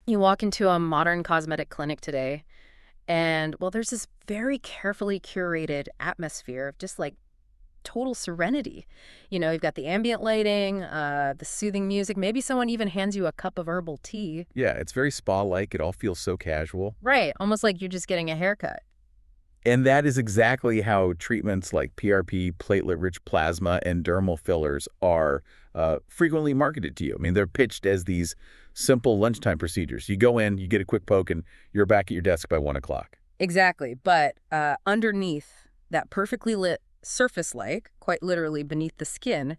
You walk into a modern cosmetic clinic today, and well, there's this very carefully curated atmosphere of just like total serenity. You've got the ambient lighting, the soothing music. Maybe someone even hands you a cup of herbal tea. Yeah, it's very spa-like. It all feels so casual. Right, almost like you're just getting a haircut. And that is exactly how treatments like PRP, platelet-rich plasma, and dermal fillers are frequently marketed to you. I mean, they're pitched as these simple lunchtime procedures. You go in, you get a quick poke, and you're back at your desk by 1 o'clock. Exactly, but underneath that perfectly lit surface-like, quite literally beneath the skin,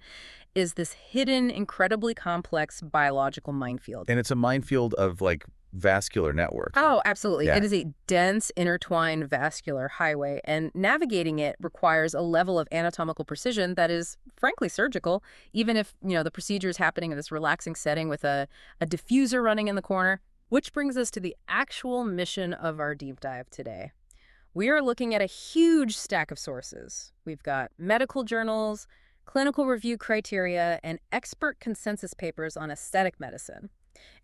is this hidden, incredibly complex biological minefield. And it's a minefield of, like, vascular networks. Oh, absolutely. Yeah. It is a dense, intertwined vascular highway, and navigating it requires a level of anatomical precision that is, frankly, surgical, even if, the procedure is happening in this relaxing setting with a diffuser running in the corner. Which brings us to the actual mission of our deep dive today. We are looking at a huge stack of sources. We've got medical journals, clinical review criteria, and expert consensus papers on aesthetic medicine.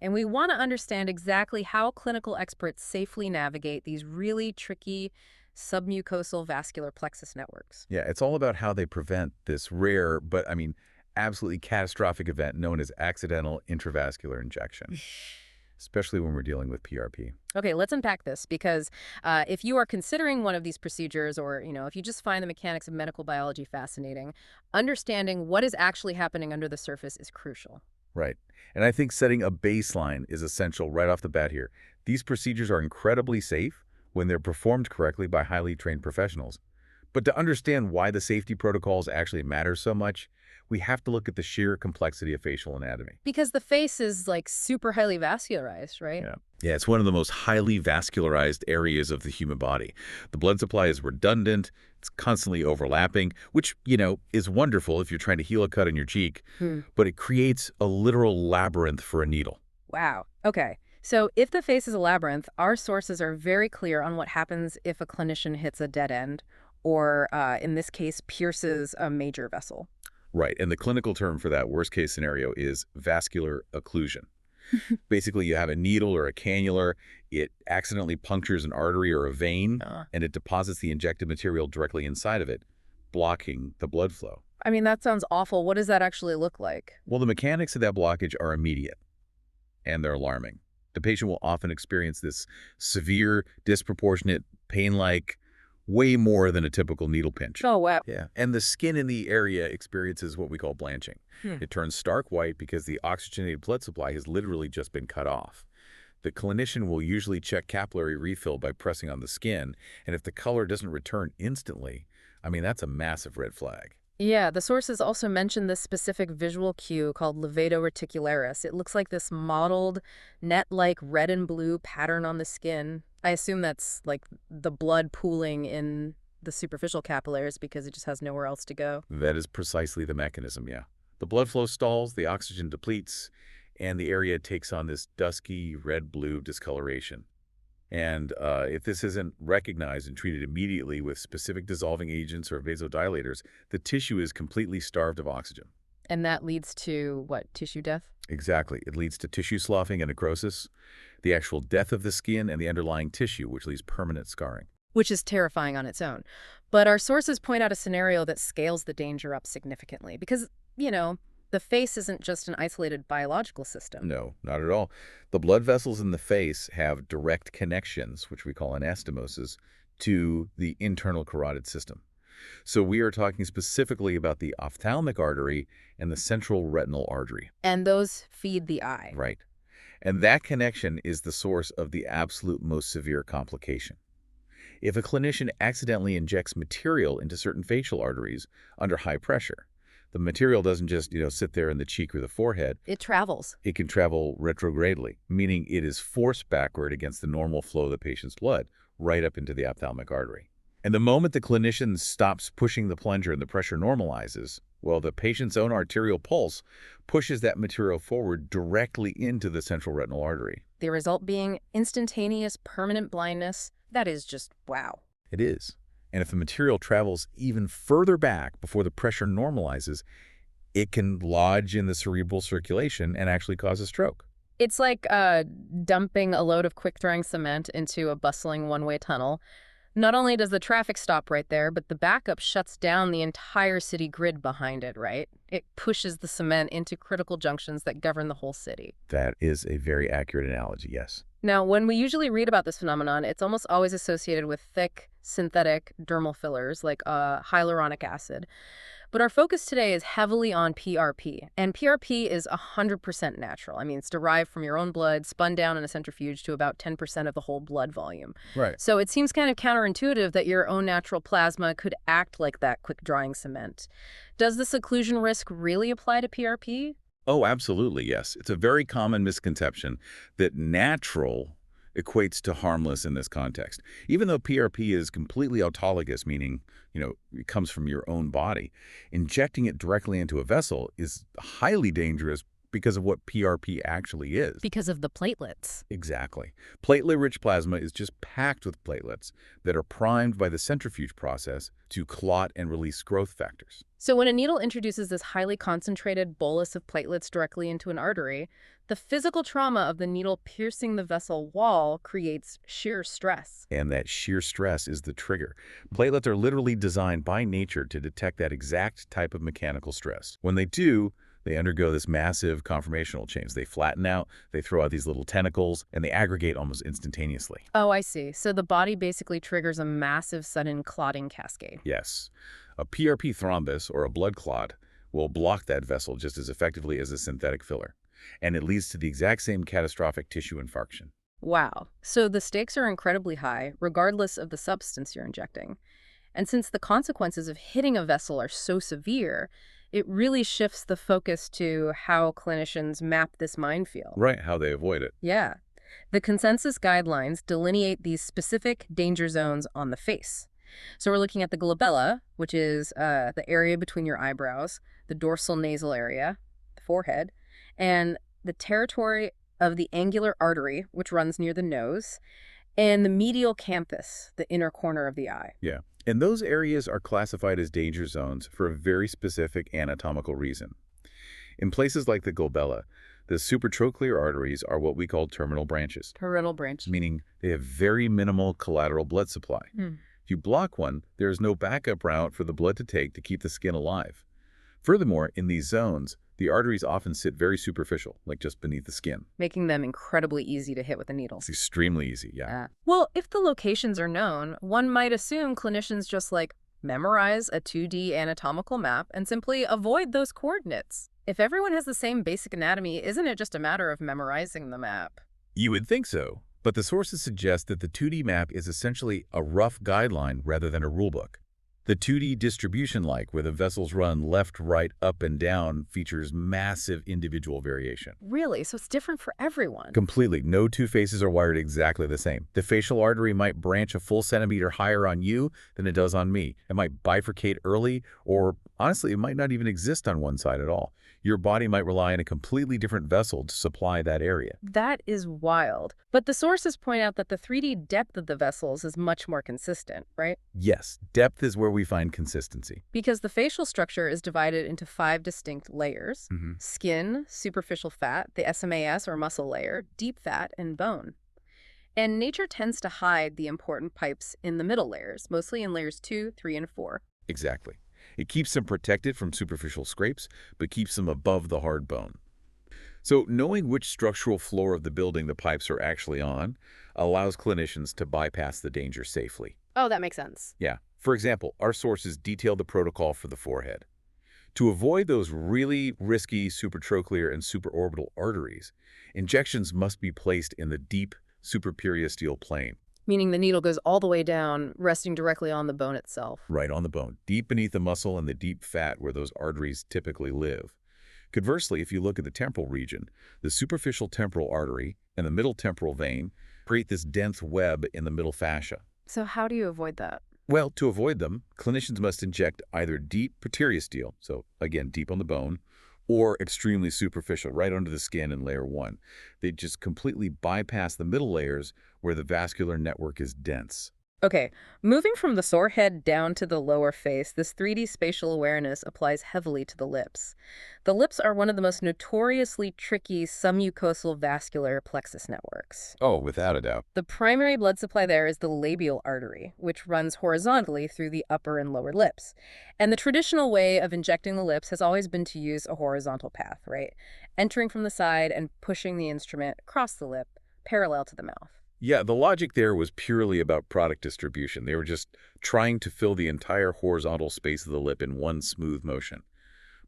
And we want to understand exactly how clinical experts safely navigate these really tricky submucosal vascular plexus networks. Yeah, it's all about how they prevent this rare, but, I mean, absolutely catastrophic event known as accidental intravascular injection, especially when we're dealing with PRP. Okay, let's unpack this because if you are considering one of these procedures or, if you just find the mechanics of medical biology fascinating, understanding what is actually happening under the surface is crucial. Right. And I think setting a baseline is essential right off the bat here. These procedures are incredibly safe when they're performed correctly by highly trained professionals. But to understand why the safety protocols actually matter so much, we have to look at the sheer complexity of facial anatomy. Because the face is like super highly vascularized, right? Yeah. Yeah, it's one of the most highly vascularized areas of the human body. The blood supply is redundant, it's constantly overlapping, which, is wonderful if you're trying to heal a cut on your cheek, but it creates a literal labyrinth for a needle. Wow. Okay. So if the face is a labyrinth, our sources are very clear on what happens if a clinician hits a dead end or, in this case, pierces a major vessel. Right, and the clinical term for that worst-case scenario is vascular occlusion. Basically, you have a needle or a cannula, it accidentally punctures an artery or a vein, and it deposits the injected material directly inside of it, blocking the blood flow. I mean, that sounds awful. What does that actually look like? Well, the mechanics of that blockage are immediate, and they're alarming. The patient will often experience this severe, disproportionate, pain-like, way more than a typical needle pinch. Oh, wow. Yeah, and the skin in the area experiences what we call blanching. It turns stark white because the oxygenated blood supply has literally just been cut off. The clinician will usually check capillary refill by pressing on the skin, and if the color doesn't return instantly, I mean, that's a massive red flag. Yeah, the sources also mention this specific visual cue called levato reticularis. It looks like this mottled, net-like red and blue pattern on the skin. I assume that's like the blood pooling in the superficial capillaries because it just has nowhere else to go. That is precisely the mechanism, yeah. The blood flow stalls, the oxygen depletes, and the area takes on this dusky red-blue discoloration. And if this isn't recognized and treated immediately with specific dissolving agents or vasodilators, the tissue is completely starved of oxygen. And that leads to, what, tissue death? Exactly. It leads to tissue sloughing and necrosis, the actual death of the skin and the underlying tissue, which leaves permanent scarring. Which is terrifying on its own. But our sources point out a scenario that scales the danger up significantly because, the face isn't just an isolated biological system. No, not at all. The blood vessels in the face have direct connections, which we call anastomoses, to the internal carotid system. So we are talking specifically about the ophthalmic artery and the central retinal artery. And those feed the eye. Right. And that connection is the source of the absolute most severe complication. If a clinician accidentally injects material into certain facial arteries under high pressure, the material doesn't just, sit there in the cheek or the forehead. It travels. It can travel retrogradely, meaning it is forced backward against the normal flow of the patient's blood, right up into the ophthalmic artery. And the moment the clinician stops pushing the plunger and the pressure normalizes, well, the patient's own arterial pulse pushes that material forward directly into the central retinal artery. The result being instantaneous, permanent blindness. That is just wow. It is. And if the material travels even further back before the pressure normalizes, it can lodge in the cerebral circulation and actually cause a stroke. It's like dumping a load of quick-drying cement into a bustling one-way tunnel. Not only does the traffic stop right there, but the backup shuts down the entire city grid behind it, right? It pushes the cement into critical junctions that govern the whole city. That is a very accurate analogy, yes. Now, when we usually read about this phenomenon, it's almost always associated with thick, synthetic dermal fillers like hyaluronic acid. But our focus today is heavily on PRP, and PRP is 100% natural. I mean, it's derived from your own blood, spun down in a centrifuge to about 10% of the whole blood volume. Right. So it seems kind of counterintuitive that your own natural plasma could act like that quick-drying cement. Does this occlusion risk really apply to PRP? Oh, absolutely, yes. It's a very common misconception that natural equates to harmless in this context. Even though PRP is completely autologous, meaning, it comes from your own body, injecting it directly into a vessel is highly dangerous because of what PRP actually is. Because of the platelets. Exactly. Platelet-rich plasma is just packed with platelets that are primed by the centrifuge process to clot and release growth factors. So when a needle introduces this highly concentrated bolus of platelets directly into an artery, the physical trauma of the needle piercing the vessel wall creates shear stress. And that shear stress is the trigger. Platelets are literally designed by nature to detect that exact type of mechanical stress. When they do, they undergo this massive conformational change. They flatten out, they throw out these little tentacles, and they aggregate almost instantaneously. Oh, I see. So the body basically triggers a massive sudden clotting cascade. Yes. A PRP thrombus, or a blood clot, will block that vessel just as effectively as a synthetic filler. And it leads to the exact same catastrophic tissue infarction. Wow. So the stakes are incredibly high, regardless of the substance you're injecting. And since the consequences of hitting a vessel are so severe, it really shifts the focus to how clinicians map this minefield. Right, how they avoid it. Yeah. The consensus guidelines delineate these specific danger zones on the face. So we're looking at the glabella, which is the area between your eyebrows, the dorsal nasal area, the forehead, and the territory of the angular artery, which runs near the nose, and the medial canthus, the inner corner of the eye. Yeah. And those areas are classified as danger zones for a very specific anatomical reason. In places like the glabella, the supratrochlear arteries are what we call terminal branches. Parental branch. Meaning they have very minimal collateral blood supply. If you block one, there is no backup route for the blood to take to keep the skin alive. Furthermore, in these zones, the arteries often sit very superficial, like just beneath the skin. Making them incredibly easy to hit with a needle. It's extremely easy, yeah. Well, if the locations are known, one might assume clinicians just memorize a 2D anatomical map and simply avoid those coordinates. If everyone has the same basic anatomy, isn't it just a matter of memorizing the map? You would think so, but the sources suggest that the 2D map is essentially a rough guideline rather than a rulebook. The 2D distribution, where the vessels run left, right, up, and down, features massive individual variation. Really? So it's different for everyone? Completely. No two faces are wired exactly the same. The facial artery might branch a full centimeter higher on you than it does on me. It might bifurcate early, or honestly, it might not even exist on one side at all. Your body might rely on a completely different vessel to supply that area. That is wild. But the sources point out that the 3D depth of the vessels is much more consistent, right? Yes, depth is where we find consistency. Because the facial structure is divided into 5 distinct layers: skin, superficial fat, the SMAS or muscle layer, deep fat, and bone. And nature tends to hide the important pipes in the middle layers, mostly in layers 2, 3, and 4. Exactly. It keeps them protected from superficial scrapes, but keeps them above the hard bone. So knowing which structural floor of the building the pipes are actually on allows clinicians to bypass the danger safely. Oh, that makes sense. Yeah. For example, our sources detail the protocol for the forehead. To avoid those really risky supratrochlear and supraorbital arteries, injections must be placed in the deep supraperiosteal plane. Meaning the needle goes all the way down, resting directly on the bone itself. Right on the bone, deep beneath the muscle and the deep fat where those arteries typically live. Conversely, if you look at the temporal region, the superficial temporal artery and the middle temporal vein create this dense web in the middle fascia. So how do you avoid that? Well, to avoid them, clinicians must inject either deep periosteal, so again, deep on the bone, or extremely superficial, right under the skin in layer 1. They just completely bypass the middle layers where the vascular network is dense. Okay, moving from the sore head down to the lower face, this 3D spatial awareness applies heavily to the lips. The lips are one of the most notoriously tricky submucosal vascular plexus networks. Oh, without a doubt. The primary blood supply there is the labial artery, which runs horizontally through the upper and lower lips. And the traditional way of injecting the lips has always been to use a horizontal path, right? Entering from the side and pushing the instrument across the lip, parallel to the mouth. Yeah, the logic there was purely about product distribution. They were just trying to fill the entire horizontal space of the lip in one smooth motion.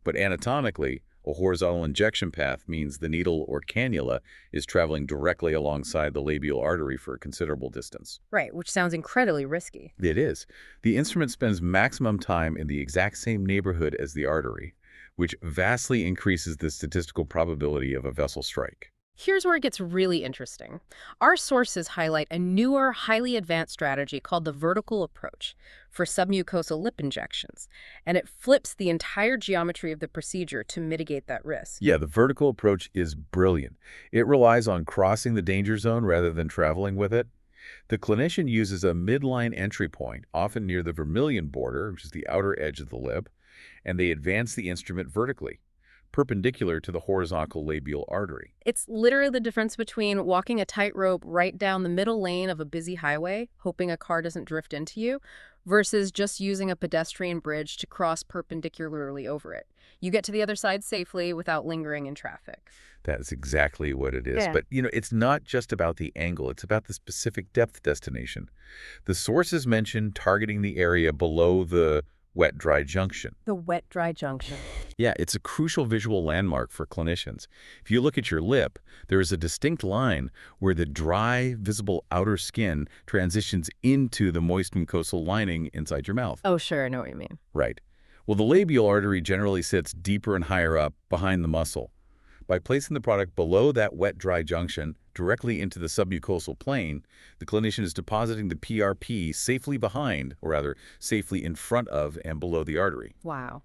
But anatomically, a horizontal injection path means the needle or cannula is traveling directly alongside the labial artery for a considerable distance. Right, which sounds incredibly risky. It is. The instrument spends maximum time in the exact same neighborhood as the artery, which vastly increases the statistical probability of a vessel strike. Here's where it gets really interesting. Our sources highlight a newer, highly advanced strategy called the vertical approach for submucosal lip injections, and it flips the entire geometry of the procedure to mitigate that risk. Yeah, the vertical approach is brilliant. It relies on crossing the danger zone rather than traveling with it. The clinician uses a midline entry point, often near the vermilion border, which is the outer edge of the lip, and they advance the instrument vertically, perpendicular to the horizontal labial artery. It's literally the difference between walking a tightrope right down the middle lane of a busy highway, hoping a car doesn't drift into you, versus just using a pedestrian bridge to cross perpendicularly over it. You get to the other side safely without lingering in traffic. That's exactly what it is. Yeah. But, it's not just about the angle. It's about the specific depth destination. The sources mention targeting the area below the wet-dry junction. The wet-dry junction. Yeah, it's a crucial visual landmark for clinicians. If you look at your lip, there is a distinct line where the dry, visible outer skin transitions into the moist mucosal lining inside your mouth. Oh, sure, I know what you mean. Right. Well, the labial artery generally sits deeper and higher up behind the muscle. By placing the product below that wet-dry junction directly into the submucosal plane, the clinician is depositing the PRP safely behind, or rather, safely in front of and below the artery. Wow.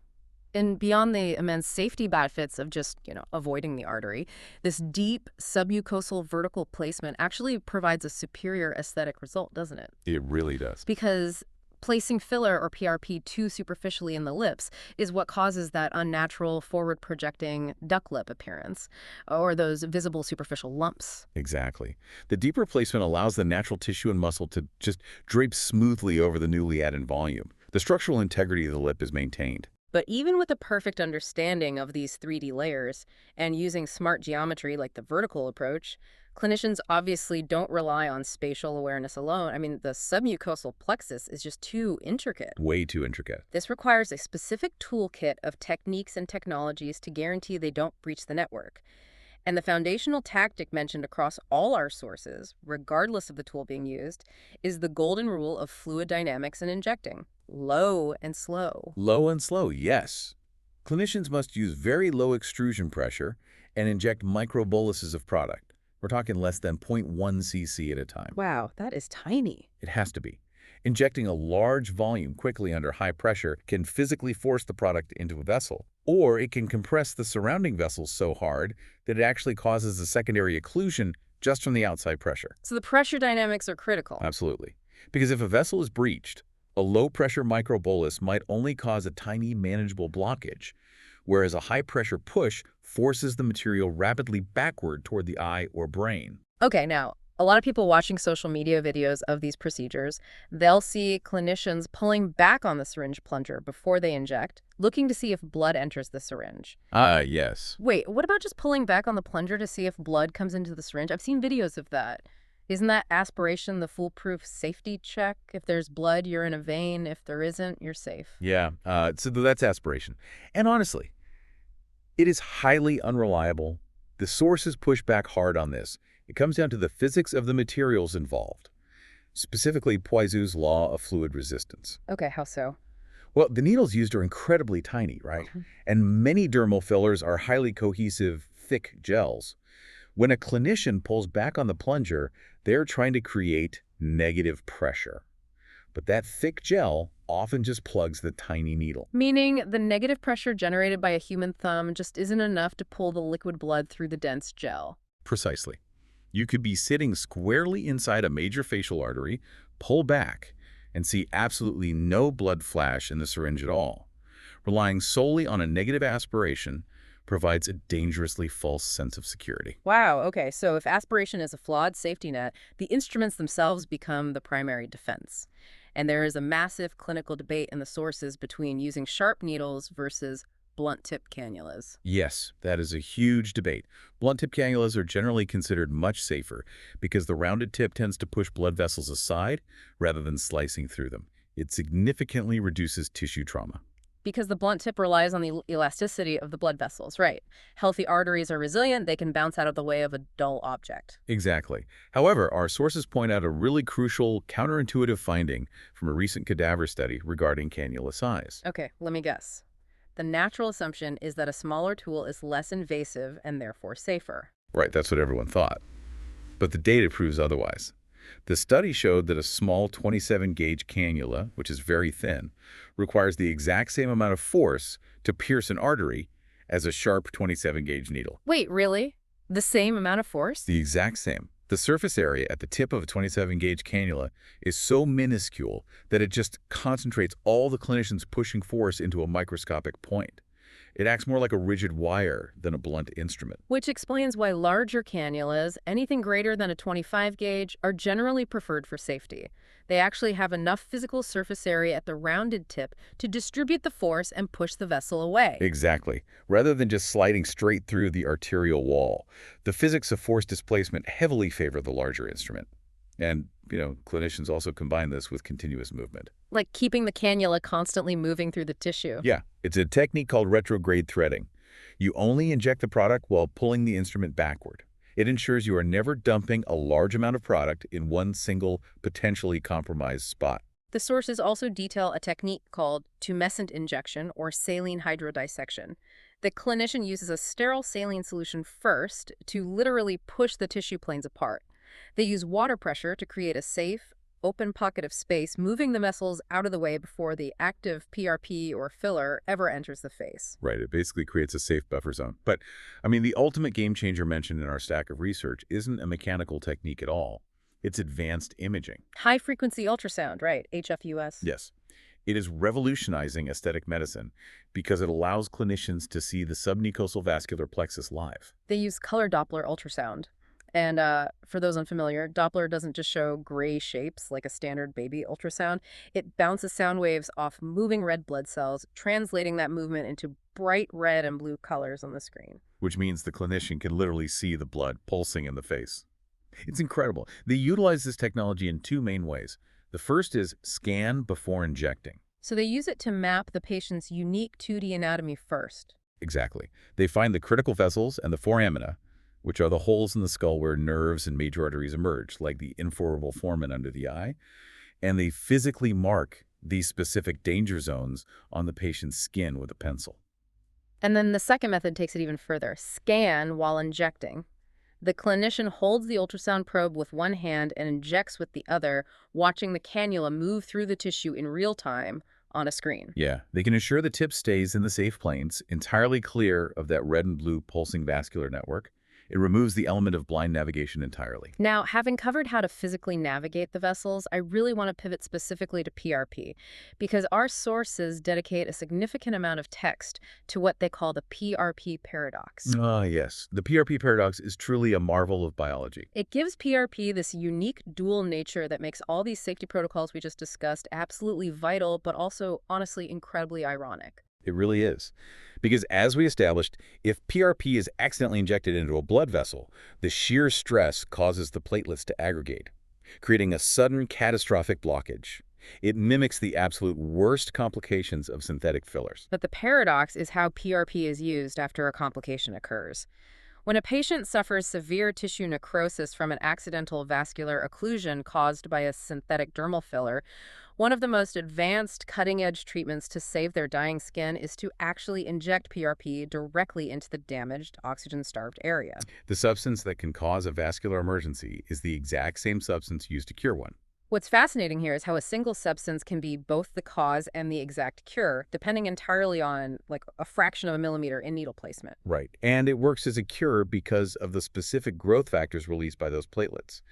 And beyond the immense safety benefits of just, avoiding the artery, this deep submucosal vertical placement actually provides a superior aesthetic result, doesn't it? It really does. Because placing filler or PRP too superficially in the lips is what causes that unnatural forward-projecting duck lip appearance, or those visible superficial lumps. Exactly. The deeper placement allows the natural tissue and muscle to just drape smoothly over the newly added volume. The structural integrity of the lip is maintained. But even with a perfect understanding of these 3D layers and using smart geometry like the vertical approach, clinicians obviously don't rely on spatial awareness alone. I mean, the submucosal plexus is just too intricate. Way too intricate. This requires a specific toolkit of techniques and technologies to guarantee they don't breach the network. And the foundational tactic mentioned across all our sources, regardless of the tool being used, is the golden rule of fluid dynamics and injecting. Low and slow. Low and slow, yes. Clinicians must use very low extrusion pressure and inject microboluses of product. We're talking less than 0.1 cc at a time. Wow, that is tiny. It has to be. Injecting a large volume quickly under high pressure can physically force the product into a vessel, or it can compress the surrounding vessels so hard that it actually causes a secondary occlusion just from the outside pressure. So the pressure dynamics are critical. Absolutely. Because if a vessel is breached, a low-pressure microbolus might only cause a tiny, manageable blockage, whereas a high-pressure push forces the material rapidly backward toward the eye or brain. Okay, now, a lot of people watching social media videos of these procedures, they'll see clinicians pulling back on the syringe plunger before they inject, looking to see if blood enters the syringe. Yes. Wait, what about just pulling back on the plunger to see if blood comes into the syringe? I've seen videos of that. Isn't that aspiration the foolproof safety check? If there's blood, you're in a vein. If there isn't, you're safe. Yeah, so that's aspiration. And honestly, it is highly unreliable. The sources push back hard on this. It comes down to the physics of the materials involved, specifically Poiseuille's law of fluid resistance. Okay, how so? Well, the needles used are incredibly tiny, right? And many dermal fillers are highly cohesive, thick gels. When a clinician pulls back on the plunger, they're trying to create negative pressure. But that thick gel often just plugs the tiny needle. Meaning the negative pressure generated by a human thumb just isn't enough to pull the liquid blood through the dense gel. Precisely. You could be sitting squarely inside a major facial artery, pull back, and see absolutely no blood flash in the syringe at all. Relying solely on a negative aspiration provides a dangerously false sense of security. Wow, okay, so if aspiration is a flawed safety net, the instruments themselves become the primary defense. And there is a massive clinical debate in the sources between using sharp needles versus blunt-tip cannulas. Yes, that is a huge debate. Blunt-tip cannulas are generally considered much safer because the rounded tip tends to push blood vessels aside rather than slicing through them. It significantly reduces tissue trauma. Because the blunt tip relies on the elasticity of the blood vessels, right? Healthy arteries are resilient, they can bounce out of the way of a dull object. Exactly. However, our sources point out a really crucial, counterintuitive finding from a recent cadaver study regarding cannula size. Okay, let me guess. The natural assumption is that a smaller tool is less invasive and therefore safer. Right, that's what everyone thought. But the data proves otherwise. The study showed that a small 27-gauge cannula, which is very thin, requires the exact same amount of force to pierce an artery as a sharp 27-gauge needle. Wait, really? The same amount of force? The exact same. The surface area at the tip of a 27-gauge cannula is so minuscule that it just concentrates all the clinician's pushing force into a microscopic point. It acts more like a rigid wire than a blunt instrument. Which explains why larger cannulas, anything greater than a 25 gauge, are generally preferred for safety. They actually have enough physical surface area at the rounded tip to distribute the force and push the vessel away. Exactly. Rather than just sliding straight through the arterial wall, the physics of force displacement heavily favor the larger instrument. And, clinicians also combine this with continuous movement. Like keeping the cannula constantly moving through the tissue. Yeah, it's a technique called retrograde threading. You only inject the product while pulling the instrument backward. It ensures you are never dumping a large amount of product in one single, potentially compromised spot. The sources also detail a technique called tumescent injection or saline hydrodissection. The clinician uses a sterile saline solution first to literally push the tissue planes apart. They use water pressure to create a safe, open pocket of space, moving the vessels out of the way before the active PRP or filler ever enters the face. Right, it basically creates a safe buffer zone. But, the ultimate game changer mentioned in our stack of research isn't a mechanical technique at all. It's advanced imaging. High-frequency ultrasound, right, HFUS. Yes. It is revolutionizing aesthetic medicine because it allows clinicians to see the sub-mucosal vascular plexus live. They use color Doppler ultrasound. And for those unfamiliar, Doppler doesn't just show gray shapes like a standard baby ultrasound. It bounces sound waves off moving red blood cells, translating that movement into bright red and blue colors on the screen. Which means the clinician can literally see the blood pulsing in the face. It's incredible. They utilize this technology in two main ways. The first is scan before injecting. So they use it to map the patient's unique 2D anatomy first. Exactly. They find the critical vessels and the foramina, which are the holes in the skull where nerves and major arteries emerge, like the inferior foramen under the eye, and they physically mark these specific danger zones on the patient's skin with a pencil. And then the second method takes it even further. Scan while injecting. The clinician holds the ultrasound probe with one hand and injects with the other, watching the cannula move through the tissue in real time on a screen. Yeah, they can ensure the tip stays in the safe planes, entirely clear of that red and blue pulsing vascular network. It removes the element of blind navigation entirely. Now, having covered how to physically navigate the vessels, I really want to pivot specifically to PRP, because our sources dedicate a significant amount of text to what they call the PRP paradox. Ah, yes. The PRP paradox is truly a marvel of biology. It gives PRP this unique dual nature that makes all these safety protocols we just discussed absolutely vital, but also, honestly, incredibly ironic. It really is. Because as we established, if PRP is accidentally injected into a blood vessel, the sheer stress causes the platelets to aggregate, creating a sudden catastrophic blockage. It mimics the absolute worst complications of synthetic fillers. But the paradox is how PRP is used after a complication occurs. When a patient suffers severe tissue necrosis from an accidental vascular occlusion caused by a synthetic dermal filler, one of the most advanced cutting-edge treatments to save their dying skin is to actually inject PRP directly into the damaged, oxygen-starved area. The substance that can cause a vascular emergency is the exact same substance used to cure one. What's fascinating here is how a single substance can be both the cause and the exact cure, depending entirely on, like, a fraction of a millimeter in needle placement. Right. And it works as a cure because of the specific growth factors released by those platelets.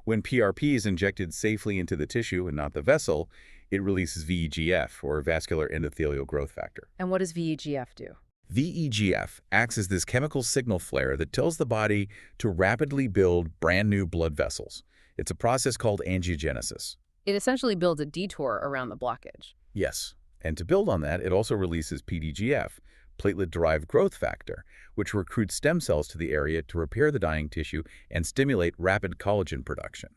When PRP is injected safely into the tissue and not the vessel, it releases VEGF, or vascular endothelial growth factor. And what does VEGF do? VEGF acts as this chemical signal flare that tells the body to rapidly build brand new blood vessels. It's a process called angiogenesis. It essentially builds a detour around the blockage. Yes. And to build on that, it also releases PDGF, platelet-derived growth factor, which recruits stem cells to the area to repair the dying tissue and stimulate rapid collagen production.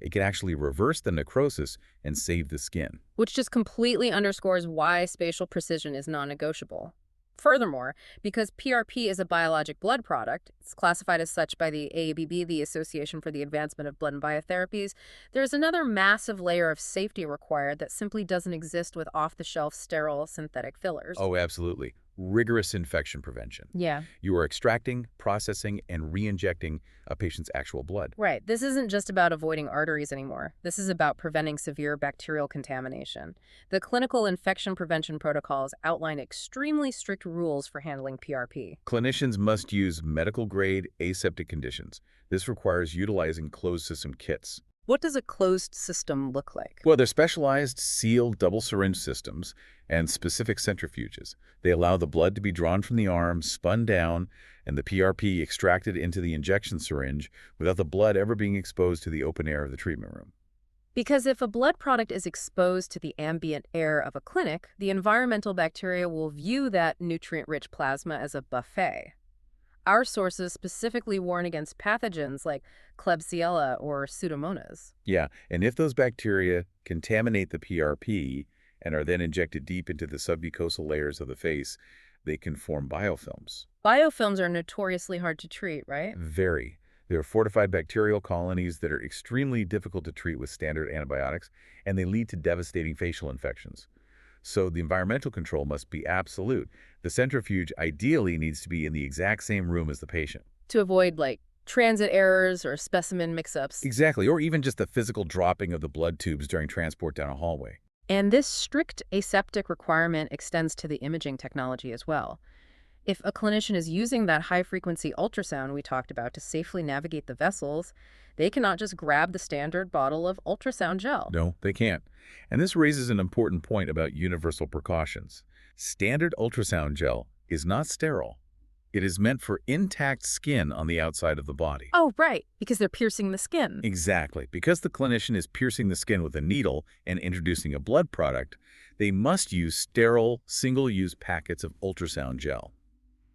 It can actually reverse the necrosis and save the skin. Which just completely underscores why spatial precision is non-negotiable. Furthermore, because PRP is a biologic blood product, it's classified as such by the AABB, the Association for the Advancement of Blood and Biotherapies, there's another massive layer of safety required that simply doesn't exist with off-the-shelf sterile synthetic fillers. Oh, absolutely. Rigorous infection prevention. Yeah. You are extracting, processing, and re-injecting a patient's actual blood. Right. This isn't just about avoiding arteries anymore. This is about preventing severe bacterial contamination. The clinical infection prevention protocols outline extremely strict rules for handling PRP. Clinicians must use medical-grade aseptic conditions. This requires utilizing closed-system kits. What does a closed system look like? Well, they're specialized sealed double syringe systems and specific centrifuges. They allow the blood to be drawn from the arm, spun down, and the PRP extracted into the injection syringe without the blood ever being exposed to the open air of the treatment room. Because if a blood product is exposed to the ambient air of a clinic, the environmental bacteria will view that nutrient-rich plasma as a buffet. Our sources specifically warn against pathogens like Klebsiella or Pseudomonas. Yeah, and if those bacteria contaminate the PRP and are then injected deep into the sub-mucosal layers of the face, they can form biofilms. Biofilms are notoriously hard to treat, right? Very. They are fortified bacterial colonies that are extremely difficult to treat with standard antibiotics, and they lead to devastating facial infections. So the environmental control must be absolute. The centrifuge ideally needs to be in the exact same room as the patient. To avoid, like, transit errors or specimen mix-ups. Exactly, or even just the physical dropping of the blood tubes during transport down a hallway. And this strict aseptic requirement extends to the imaging technology as well. If a clinician is using that high-frequency ultrasound we talked about to safely navigate the vessels, they cannot just grab the standard bottle of ultrasound gel. No, they can't. And this raises an important point about universal precautions. Standard ultrasound gel is not sterile. It is meant for intact skin on the outside of the body. Oh, right, because they're piercing the skin. Exactly. Because the clinician is piercing the skin with a needle and introducing a blood product, they must use sterile, single-use packets of ultrasound gel.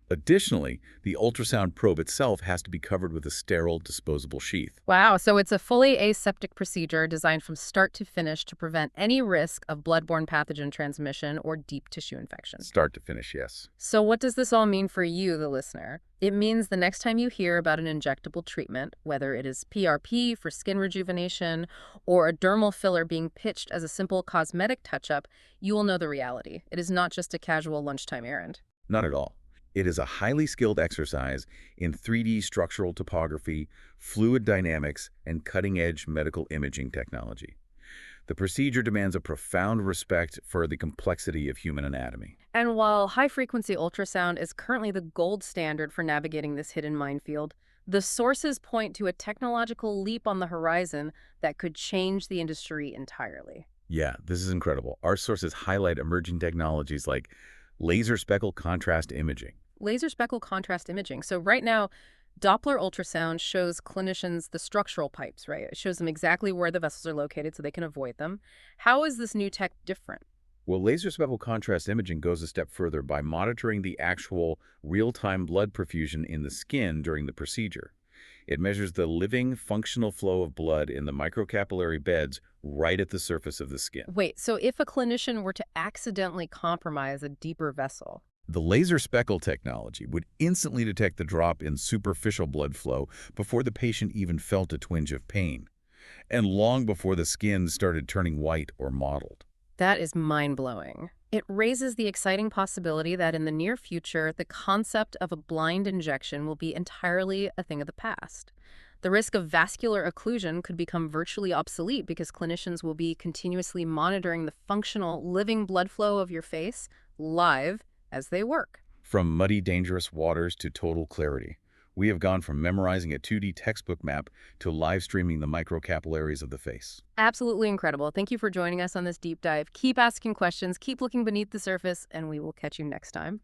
Additionally, the ultrasound probe itself has to be covered with a sterile, disposable sheath. Wow, so it's a fully aseptic procedure designed from start to finish to prevent any risk of bloodborne pathogen transmission or deep tissue infection. Start to finish, yes. So what does this all mean for you, the listener? It means the next time you hear about an injectable treatment, whether it is PRP for skin rejuvenation or a dermal filler being pitched as a simple cosmetic touch-up, you will know the reality. It is not just a casual lunchtime errand. Not at all. It is a highly skilled exercise in 3D structural topography, fluid dynamics, and cutting-edge medical imaging technology. The procedure demands a profound respect for the complexity of human anatomy. And while high-frequency ultrasound is currently the gold standard for navigating this hidden minefield, the sources point to a technological leap on the horizon that could change the industry entirely. Yeah, this is incredible. Our sources highlight emerging technologies like laser speckle contrast imaging. Laser speckle contrast imaging. So right now, Doppler ultrasound shows clinicians the structural pipes, right? It shows them exactly where the vessels are located so they can avoid them. How is this new tech different? Well, laser speckle contrast imaging goes a step further by monitoring the actual real-time blood perfusion in the skin during the procedure. It measures the living, functional flow of blood in the microcapillary beds right at the surface of the skin. Wait, so if a clinician were to accidentally compromise a deeper vessel? The laser speckle technology would instantly detect the drop in superficial blood flow before the patient even felt a twinge of pain, and long before the skin started turning white or mottled. That is mind-blowing. It raises the exciting possibility that in the near future, the concept of a blind injection will be entirely a thing of the past. The risk of vascular occlusion could become virtually obsolete because clinicians will be continuously monitoring the functional, living blood flow of your face live as they work. From muddy, dangerous waters to total clarity, we have gone from memorizing a 2D textbook map to live streaming the microcapillaries of the face. Absolutely incredible. Thank you for joining us on this deep dive. Keep asking questions, keep looking beneath the surface, and we will catch you next time.